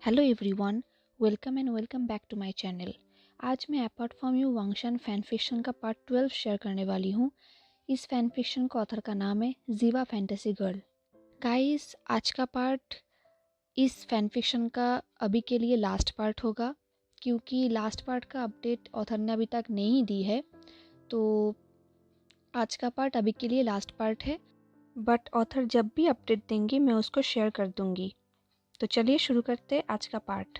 Hello everyone, welcome back to my channel. आज मैं apart from you Wangshan fan fiction का part 12 share करने वाली हूँ। इस फैन फिक्शन का ऑथर का नाम है जीवा फैंटेसी गर्ल। गाइस, आज का पार्ट इस फैन फिक्शन का अभी के लिए लास्ट पार्ट होगा, क्योंकि लास्ट पार्ट का अपडेट ऑथर ने अभी तक नहीं दी है। तो आज का पार्ट अभी के लिए लास्ट पार्ट है, बट ऑथर जब भी अपडेट देंगी मैं उसको शेयर कर दूंगी। तो चलिए शुरू करते हैं आज का पार्ट।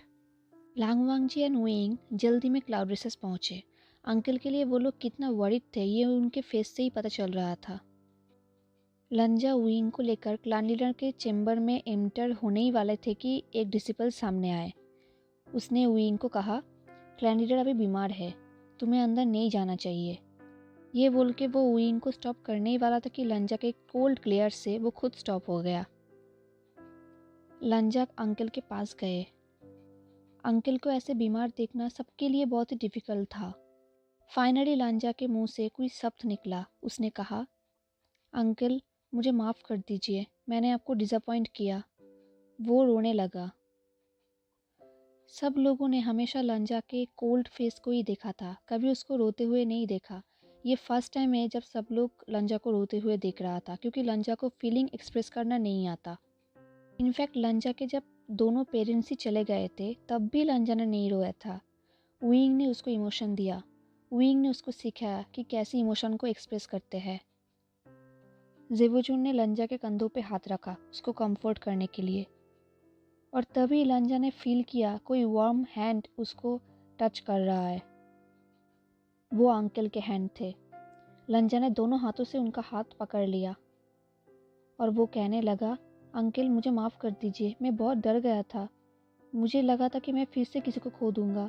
लांगवांगजी एंड वेइंग जल्दी में क्लाउड रिसेस पहुंचे। अंकल के लिए वो लोग कितना वरीड थे ये उनके फेस से ही पता चल रहा था। लंजा वेइंग को लेकर क्लान लीडर के चेंबर में एंटर होने ही वाले थे कि एक डिसिपल सामने आए। उसने वेइंग को कहा, क्लान लीडर अभी बीमार है, तुम्हें अंदर नहीं जाना चाहिए। ये बोल के वो वेइंग को स्टॉप करने ही वाला था कि लंजा के कोल्ड ग्लेयर से वो खुद स्टॉप हो गया। लंजा अंकल के पास गए। अंकल को ऐसे बीमार देखना सबके लिए बहुत ही डिफ़िकल्ट था। फाइनली लांजा के मुंह से कोई शब्द निकला। उसने कहा, अंकल मुझे माफ़ कर दीजिए, मैंने आपको डिसअपॉइंट किया। वो रोने लगा। सब लोगों ने हमेशा लांजा के कोल्ड फेस को ही देखा था, कभी उसको रोते हुए नहीं देखा। ये फर्स्ट टाइम है जब सब लोग लांजा को रोते हुए देख रहा था, क्योंकि लांजा को फीलिंग एक्सप्रेस करना नहीं आता। इनफैक्ट लांजा के जब दोनों पेरेंट्स ही चले गए थे तब भी लांजा ने नहीं रोया था। वेइंग ने उसको इमोशन दिया। वेइंग ने उसको सिखाया कि कैसे इमोशन को एक्सप्रेस करते हैं। जेवोजुन ने लंजा के कंधों पे हाथ रखा उसको कंफर्ट करने के लिए, और तभी लंजा ने फील किया कोई वार्म हैंड उसको टच कर रहा है। वो अंकल के हैंड थे। लंजा ने दोनों हाथों से उनका हाथ पकड़ लिया और वो कहने लगा, अंकल मुझे माफ़ कर दीजिए, मैं बहुत डर गया था। मुझे लगा था कि मैं फिर से किसी को खो दूंगा।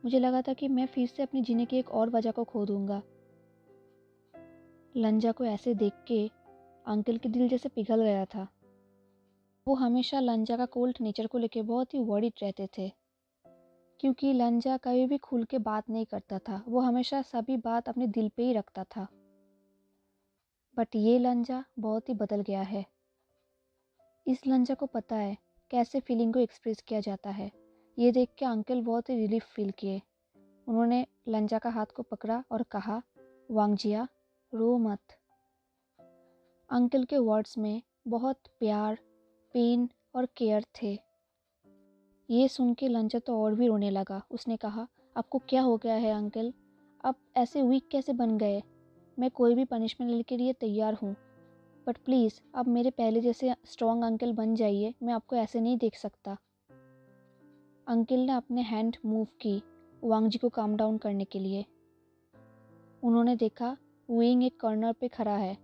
मुझे लगा था कि मैं फिर से अपने जीने की एक और वजह को खो दूंगा। लंजा को ऐसे देख के अंकल के दिल जैसे पिघल गया था। वो हमेशा लंजा का कोल्ड नेचर को लेके बहुत ही वरीड रहते थे, क्योंकि लंजा कभी भी खुल के बात नहीं करता था। वो हमेशा सभी बात अपने दिल पे ही रखता था। बट ये लंजा बहुत ही बदल गया है। इस लंजा को पता है कैसे फीलिंग को एक्सप्रेस किया जाता है। ये देख के अंकल बहुत ही रिलीफ फील किए। उन्होंने लंजा का हाथ को पकड़ा और कहा, वांगजिया रो मत। अंकल के वर्ड्स में बहुत प्यार, पेन और केयर थे। ये सुन के लंजा तो और भी रोने लगा। उसने कहा, आपको क्या हो गया है अंकल? आप ऐसे वीक कैसे बन गए? मैं कोई भी पनिशमेंट लेने के लिए तैयार हूँ, बट प्लीज़ अब मेरे पहले जैसे स्ट्रॉन्ग अंकल बन जाइए। मैं आपको ऐसे नहीं देख सकता। अंकल ने अपने हैंड मूव की वांगजी को काम डाउन करने के लिए। उन्होंने देखा वेइंग एक कॉर्नर पे खड़ा है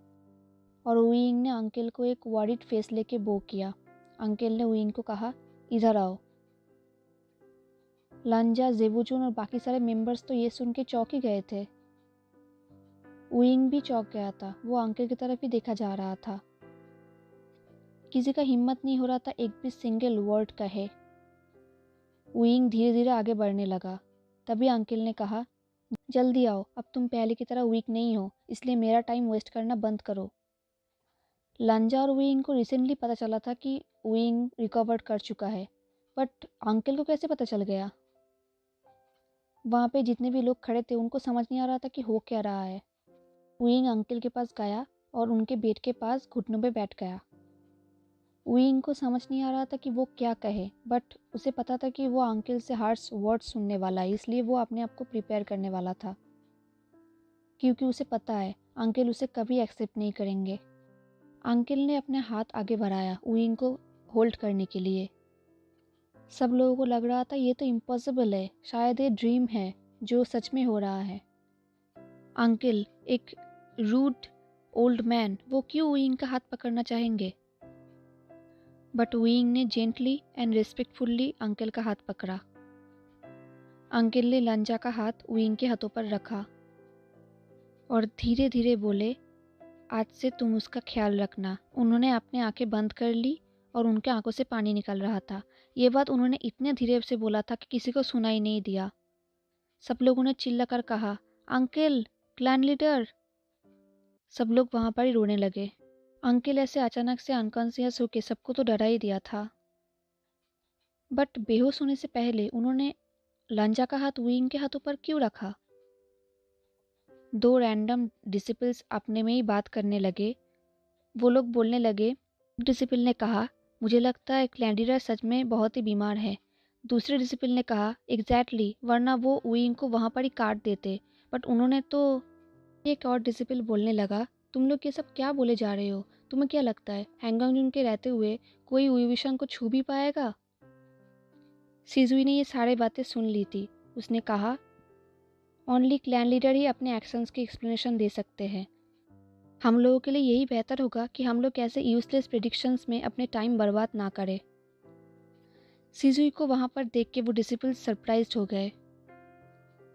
और वेइंग ने अंकल को एक वरीड फेस लेके बो किया। अंकल ने वेइंग को कहा, इधर आओ। लंजा, जेवुजुन और बाकी सारे मेंबर्स तो ये सुन के चौंक ही गए थे। वेइंग भी चौंक गया था। वो अंकल की तरफ ही देखा जा रहा था। किसी का हिम्मत नहीं हो रहा था एक भी सिंगल वर्ड कहे। वेइंग धीरे धीरे आगे बढ़ने लगा। तभी अंकल ने कहा, जल्दी आओ, अब तुम पहले की तरह वीक नहीं हो, इसलिए मेरा टाइम वेस्ट करना बंद करो। लंजा और वेइंग को रिसेंटली पता चला था कि वेइंग रिकवर कर चुका है, बट अंकल को कैसे पता चल गया? वहाँ पे जितने भी लोग खड़े थे उनको समझ नहीं आ रहा था कि हो क्या रहा है। वेइंग अंकल के पास गया और उनके बेड के पास घुटनों पे बैठ गया। वेइंग को समझ नहीं आ रहा था कि वो क्या कहे, बट उसे पता था कि वो अंकल से हार्श वर्ड्स सुनने वाला है, इसलिए वो अपने आप को प्रिपेयर करने वाला था, क्योंकि उसे पता है अंकल उसे कभी एक्सेप्ट नहीं करेंगे। अंकल ने अपने हाथ आगे बढ़ाया वेइंग को होल्ड करने के लिए। सब लोगों को लग रहा था ये तो इम्पॉसिबल है, शायद ये ड्रीम है जो सच में हो रहा है। अंकल, एक रूड ओल्ड मैन, वो क्यों वेइंग का हाथ पकड़ना चाहेंगे? बट वेइंग ने जेंटली एंड रिस्पेक्टफुल्ली अंकल का हाथ पकड़ा। अंकल ने लंजा का हाथ वेइंग के हाथों पर रखा और धीरे धीरे बोले, आज से तुम उसका ख्याल रखना। उन्होंने अपनी आंखें बंद कर ली और उनके आंखों से पानी निकल रहा था। ये बात उन्होंने इतने धीरे से बोला था कि किसी को सुनाई नहीं दिया। सब लोगों ने चिल्लाकर कहा, अंकल, क्लैन लीडर। सब लोग वहाँ पर ही रोने लगे। अंकल ऐसे अचानक से अनकॉन्शियस होके सबको तो डरा ही दिया था। बट बेहोश होने से पहले उन्होंने लांजा का हाथ वुइंग के हाथों पर क्यों रखा? दो रैंडम डिसिपल्स अपने में ही बात करने लगे। वो लोग बोलने लगे। डिसिपल ने कहा, मुझे लगता है क्लैंडिरा सच में बहुत ही बीमार है। दूसरे डिसिपल ने कहा, एग्जैक्टली, वरना वो वुइंग को वहाँ पर ही काट देते। बट उन्होंने तो। एक और डिसिपल बोलने लगा, तुम लोग ये सब क्या बोले जा रहे हो? तुम्हें क्या लगता है हैंगआंग के रहते हुए कोई वुईविशांग को छू भी पाएगा? सिजुई ने ये सारी बातें सुन ली थी। उसने कहा, ओनली क्लैन लीडर ही अपने एक्शंस की एक्सप्लेनेशन दे सकते हैं। हम लोगों के लिए यही बेहतर होगा कि हम लोग ऐसे यूजलेस प्रेडिक्शंस में अपने टाइम बर्बाद ना करें। सिजुई को वहाँ पर देख के वो डिसिपल सरप्राइज्ड हो गए।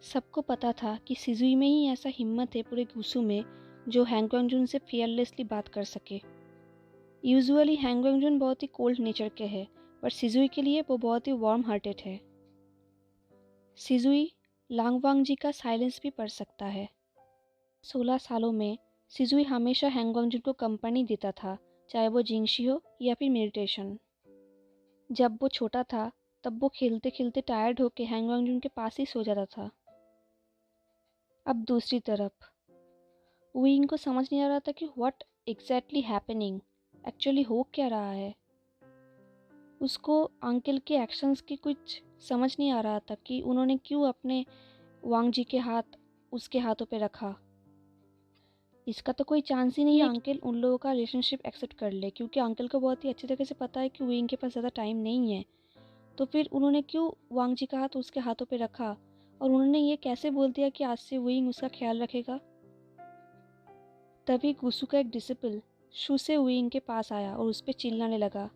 सबको पता था कि सिजुई में ही ऐसा हिम्मत है पूरे गुसू में जो हैंगवांगजुन से फियरलेसली बात कर सके। यूजुअली हैंगवांगजुन बहुत ही कोल्ड नेचर के हैं, पर सिजुई के लिए वो बहुत ही वार्म हार्टेड है। सिजुई लांगवांग जी का साइलेंस भी पढ़ सकता है। 16 सालों में सिजुई हमेशा हैंगवांगजुन को कंपनी देता था, चाहे वो जिंगशी हो या फिर मेडिटेशन। जब वो छोटा था तब वो खेलते खेलते टायर्ड होकर हैंगवांगजुन के पास ही सो जाता था। अब दूसरी तरफ वुइंग को समझ नहीं आ रहा था कि व्हाट एग्जैक्टली हैपनिंग, एक्चुअली हो क्या रहा है। उसको अंकल के एक्शंस की कुछ समझ नहीं आ रहा था कि उन्होंने क्यों अपने वांग जी के हाथ उसके हाथों पे रखा। इसका तो कोई चांस ही नहीं है अंकल उन लोगों का रिलेशनशिप एक्सेप्ट कर ले, क्योंकि अंकल को बहुत ही अच्छी तरह से पता है कि विंग के पास ज़्यादा टाइम नहीं है। तो फिर उन्होंने क्यों वांग जी का हाथ उसके हाथों पे रखा, और उन्होंने ये कैसे बोल दिया कि आज से विंग उसका ख्याल रखेगा। तभी गुसू का एक डिसिपल शू से विंग के पास आया और उस पर चिल्लाने लगा,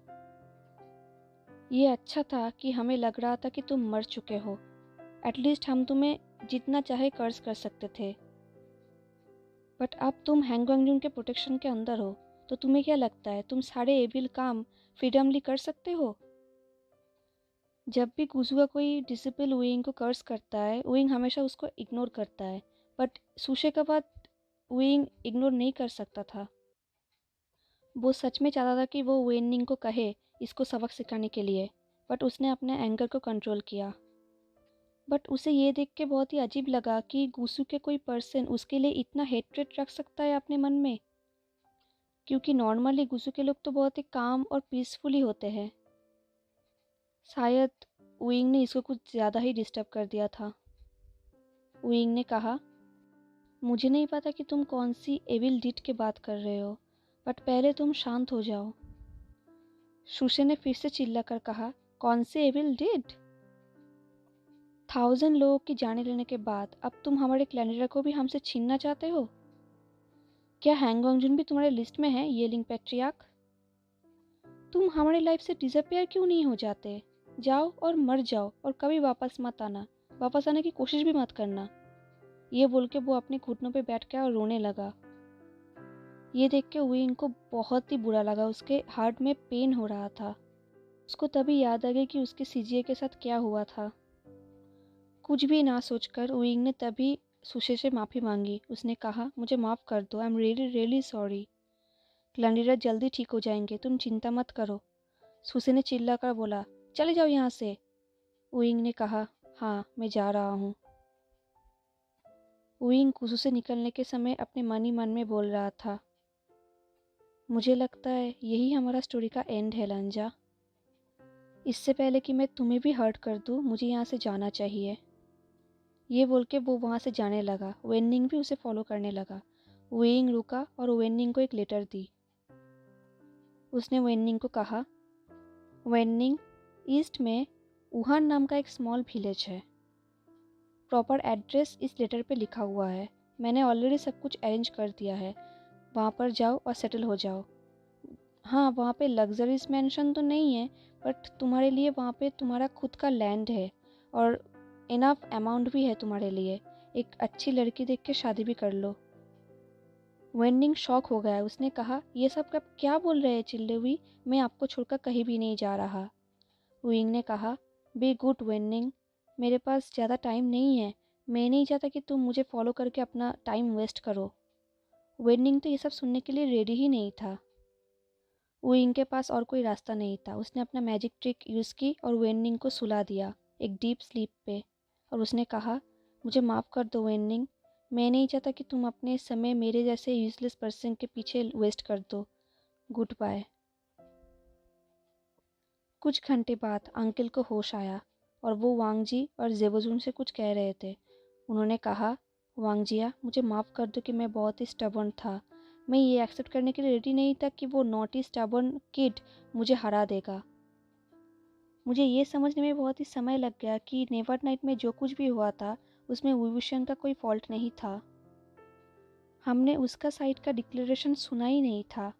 ये अच्छा था कि हमें लग रहा था कि तुम मर चुके हो। एटलीस्ट हम तुम्हें जितना चाहे कर्ज कर सकते थे, बट अब तुम हैंगवांगजुन के प्रोटेक्शन के अंदर हो, तो तुम्हें क्या लगता है तुम सारे एविल काम फ्रीडमली कर सकते हो? जब भी गुजू का कोई डिसिपल विंग को कर्ज करता है, विंग हमेशा उसको इग्नोर करता है, बट सुशे का बात विंग इग्नोर नहीं कर सकता था। वो सच में चाहता था कि वो वेनिंग को कहे इसको सबक सिखाने के लिए, बट उसने अपने एंगर को कंट्रोल किया। बट उसे ये देख के बहुत ही अजीब लगा कि गुसू के कोई पर्सन उसके लिए इतना हेट्रेट रख सकता है अपने मन में, क्योंकि नॉर्मली गुसू के लोग तो बहुत ही काम और पीसफुली होते हैं। शायद विंग ने इसको कुछ ज़्यादा ही डिस्टर्ब कर दिया था। विंग ने कहा, मुझे नहीं पता कि तुम कौन सी एविल डिड की बात कर रहे हो, बट पहले तुम शांत हो जाओ। शुशे ने फिर से चिल्लाकर कहा, कौन से एविल डिड? 1000 लोगों की जाने लेने के बाद अब तुम हमारे कैलेंडर को भी हमसे छीनना चाहते हो? क्या हैंगवांगजुन भी तुम्हारे लिस्ट में है, ये लिंग पैट्रियार्क? तुम हमारी लाइफ से डिसअपियर क्यों नहीं हो जाते? जाओ और मर जाओ और कभी वापस मत आना, वापस आने की कोशिश भी मत करना। ये बोल के वो अपने घुटनों पे बैठ गया और रोने लगा। ये देख के विंग को बहुत ही बुरा लगा, उसके हार्ट में पेन हो रहा था। उसको तभी याद आ गई कि उसके सीजीए के साथ क्या हुआ था। कुछ भी ना सोचकर विंग ने तभी सुशे से माफ़ी मांगी। उसने कहा, मुझे माफ़ कर दो, I am really really sorry. क्लैंडिरा जल्दी ठीक हो जाएंगे, तुम चिंता मत करो। सुशे ने चिल्ला कर बोला, चले जाओ यहाँ से। विंग ने कहा, हाँ मैं जा रहा हूँ। विंग कुसू से निकलने के समय अपने मन ही मन में बोल रहा था, मुझे लगता है यही हमारा स्टोरी का एंड है लांजा। इससे पहले कि मैं तुम्हें भी हर्ट कर दूँ, मुझे यहाँ से जाना चाहिए। ये बोल के वो वहाँ से जाने लगा। वेनिंग भी उसे फॉलो करने लगा। वेइंग रुका और वेनिंग को एक लेटर दी। उसने वेनिंग को कहा, वेनिंग, ईस्ट में वुहान नाम का एक स्मॉल विलेज है। प्रॉपर एड्रेस इस लेटर पे लिखा हुआ है। मैंने ऑलरेडी सब कुछ अरेंज कर दिया है, वहाँ पर जाओ और सेटल हो जाओ। हाँ, वहाँ पे लग्जरीज मैंशन तो नहीं है, बट तुम्हारे लिए वहाँ पे तुम्हारा खुद का लैंड है और इनफ अमाउंट भी है तुम्हारे लिए। एक अच्छी लड़की देख के शादी भी कर लो। वेनिंग शॉक हो गया। उसने कहा, ये सब आप क्या बोल रहे हैं चिल्ले हुई, मैं आपको छोड़कर कहीं भी नहीं जा रहा। विंग ने कहा, बी गुड वेनिंग, मेरे पास ज़्यादा टाइम नहीं है। मैं नहीं चाहता कि तुम मुझे फॉलो करके अपना टाइम वेस्ट करो। वेनिंग तो ये सब सुनने के लिए रेडी ही नहीं था। वुइंग के पास और कोई रास्ता नहीं था। उसने अपना मैजिक ट्रिक यूज़ की और वेननिंग को सुला दिया एक डीप स्लीप पे। और उसने कहा, मुझे माफ़ कर दो वेननिंग, मैं नहीं चाहता कि तुम अपने समय मेरे जैसे यूजलेस पर्सन के पीछे वेस्ट कर दो। Goodbye. कुछ घंटे बाद अंकल को होश आया और वो वांगजी और जेबोजुन से कुछ कह रहे थे। उन्होंने कहा, वांगजिया, मुझे माफ़ कर दो कि मैं बहुत ही स्टबर्न था। मैं ये एक्सेप्ट करने के लिए रेडी नहीं था कि वो नॉटी स्टबर्न किड मुझे हरा देगा। मुझे ये समझने में बहुत ही समय लग गया कि नेवर नाइट में जो कुछ भी हुआ था उसमें विभूषण का कोई फॉल्ट नहीं था। हमने उसका साइड का डिक्लेरेशन सुना ही नहीं था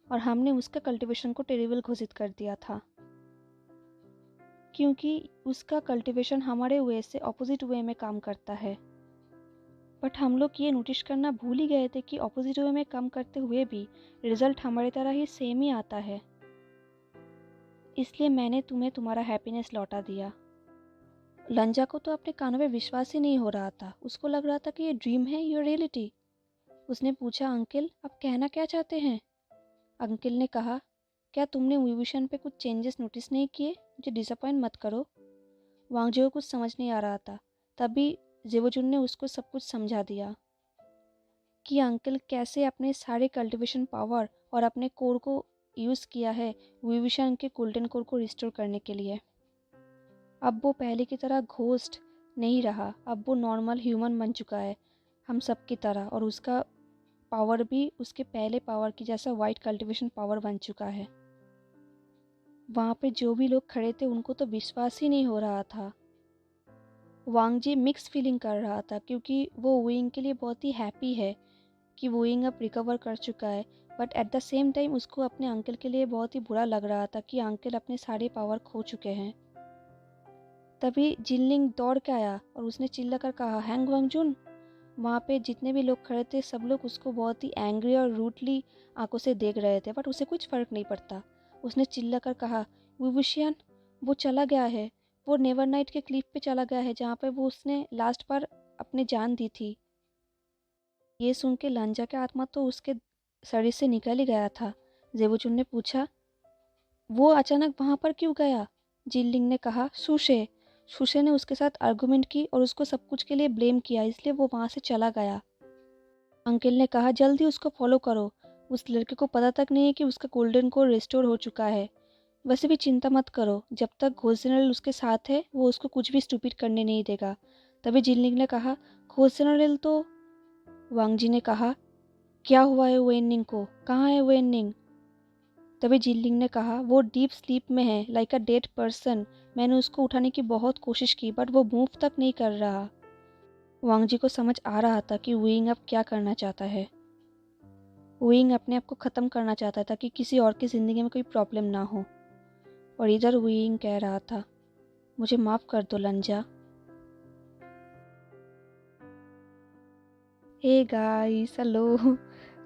और हमने उसका कल्टीवेशन को टेरिबल घोषित कर दिया था, क्योंकि उसका कल्टीवेशन हमारे वे से ऑपोजिट वे में काम करता है। बट हम लोग ये नोटिस करना भूल ही गए थे कि ऑपोजिट वे में काम करते हुए भी रिजल्ट हमारी तरह ही सेम ही आता है। इसलिए मैंने तुम्हें तुम्हारा हैप्पीनेस लौटा दिया। लंजा को तो अपने कानों में विश्वास ही नहीं हो रहा था। उसको लग रहा था कि ये ड्रीम है या रियलिटी। उसने पूछा, अंकल आप कहना क्या चाहते हैं? अंकल ने कहा, क्या तुमने विभूषण पे कुछ चेंजेस नोटिस नहीं किए? मुझे डिसअपॉइंट मत करो। वांगजी को कुछ समझ नहीं आ रहा था। तभी जेबोजुन ने उसको सब कुछ समझा दिया कि अंकल कैसे अपने सारे कल्टीवेशन पावर और अपने कोर को यूज़ किया है विभूषण के गोल्डन कोर को रिस्टोर करने के लिए। अब वो पहले की तरह घोस्ट नहीं रहा, अब वो नॉर्मल ह्यूमन बन चुका है हम सब की तरह, और उसका पावर भी उसके पहले पावर की जैसा वाइट कल्टीवेशन पावर बन चुका है। वहाँ पे जो भी लोग खड़े थे उनको तो विश्वास ही नहीं हो रहा था। वांगजी मिक्स फीलिंग कर रहा था क्योंकि वो वुइंग के लिए बहुत ही हैप्पी है कि वुइंग अब रिकवर कर चुका है, but at the same time उसको अपने अंकल के लिए बहुत ही बुरा लग रहा था कि अंकल अपने सारे पावर खो चुके हैं। तभी जिनलिंग दौड़ के आया और उसने चिल्ला कर कहा, हैंग वांगजुन। वहाँ पे जितने भी लोग खड़े थे सब लोग उसको बहुत ही एंग्री और रूडली आंखों से देख रहे थे, बट उसे कुछ फ़र्क नहीं पड़ता। उसने चिल्ला कर कहा, विभूषण वो चला गया है, वो नेवरनाइट के क्लिफ पे चला गया है जहाँ पे वो उसने लास्ट बार अपनी जान दी थी। ये सुन के लांजा का आत्मा तो उसके शरीर से निकल ही गया था। जेबोचुन ने पूछा, वो अचानक वहाँ पर क्यों गया? जिनलिंग ने कहा, सुशे। सुशे ने उसके साथ आर्गुमेंट की और उसको सब कुछ के लिए ब्लेम किया, इसलिए वो वहाँ से चला गया। अंकल ने कहा, जल्दी उसको फॉलो करो। उस लड़के को पता तक नहीं है कि उसका गोल्डन कोर रिस्टोर हो चुका है। वैसे भी चिंता मत करो, जब तक घोष जनरल उसके साथ है वो उसको कुछ भी स्टूपिड करने नहीं देगा। तभी जिनलिंग ने कहा, घोष जनरल तो। वांगजी ने कहा, क्या हुआ है वेननिंग को? कहाँ है वेननिंग? तभी जिनलिंग ने कहा, वो डीप स्लीप में है, लाइक अ डेड पर्सन। मैंने उसको उठाने की बहुत कोशिश की बट वो मूव तक नहीं कर रहा। वांगजी को समझ आ रहा था कि वुइंग अब क्या करना चाहता है। वुइंग अपने आप को ख़त्म करना चाहता था कि किसी और की ज़िंदगी में कोई प्रॉब्लम ना हो। और इधर वुइंग कह रहा था, मुझे माफ़ कर दो लंजा। Hey guys, hello.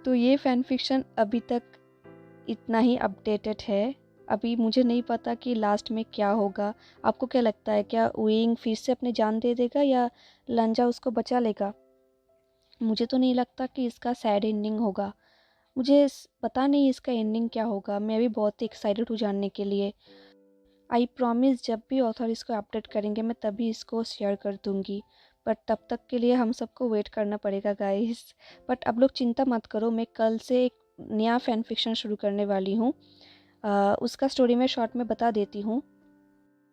तो ये फैन फिक्शन अभी तक इतना ही अपडेटेड है। अभी मुझे नहीं पता कि लास्ट में क्या होगा। आपको क्या लगता है, क्या वुइंग फिर से अपनी जान दे देगा या लंजा उसको बचा लेगा? मुझे तो नहीं लगता कि इसका सैड एंडिंग होगा। मुझे पता नहीं इसका एंडिंग क्या होगा। मैं भी बहुत ही एक्साइटेड हूँ जानने के लिए। आई प्रॉमिस जब भी ऑथर इसको अपडेट करेंगे मैं तभी इसको शेयर कर दूँगी, बट तब तक के लिए हम सबको वेट करना पड़ेगा गाइस। बट अब लोग चिंता मत करो, मैं कल से एक नया फ़ैन फिक्शन शुरू करने वाली हूँ। उसका स्टोरी मैं शॉर्ट में बता देती हूँ।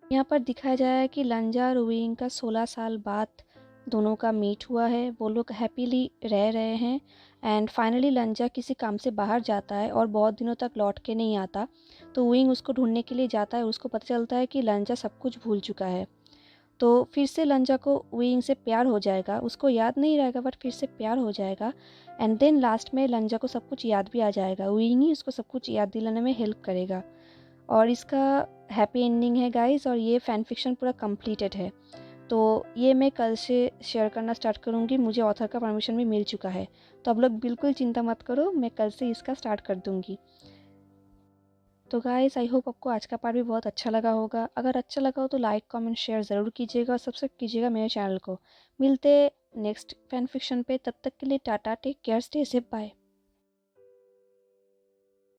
यहाँ पर दिखाया जाए है कि लंजा और वुइंग का 16 साल बाद दोनों का मीट हुआ है। वो लोग हैप्पीली रह रहे हैं एंड फाइनली लंजा किसी काम से बाहर जाता है और बहुत दिनों तक लौट के नहीं आता। तो वुइंग उसको ढूंढने के लिए जाता है। उसको पता चलता है कि लंजा सब कुछ भूल चुका है। तो फिर से लंजा को वुइंग से प्यार हो जाएगा। उसको याद नहीं रहेगा बट फिर से प्यार हो जाएगा। एंड देन लास्ट में लंजा को सब कुछ याद भी आ जाएगा। वुइंग ही उसको सब कुछ याद दिलाने में हेल्प करेगा। और इसका हैप्पी एंडिंग है गाइस। और ये फ़ैन फिक्शन पूरा कंप्लीटेड है। तो ये मैं कल से शेयर करना स्टार्ट करूँगी। मुझे ऑथर का परमिशन भी मिल चुका है। तो आप लोग बिल्कुल चिंता मत करो, मैं कल से इसका स्टार्ट कर दूँगी। तो गाइस आई होप आपको आज का पार्ट भी बहुत अच्छा लगा होगा। अगर अच्छा लगा हो तो लाइक कमेंट शेयर ज़रूर कीजिएगा और सब्सक्राइब कीजिएगा मेरे चैनल को। मिलते नेक्स्ट फ़ैन फिक्शन पे, तब तक के लिए tata, take care, stay safe, bye.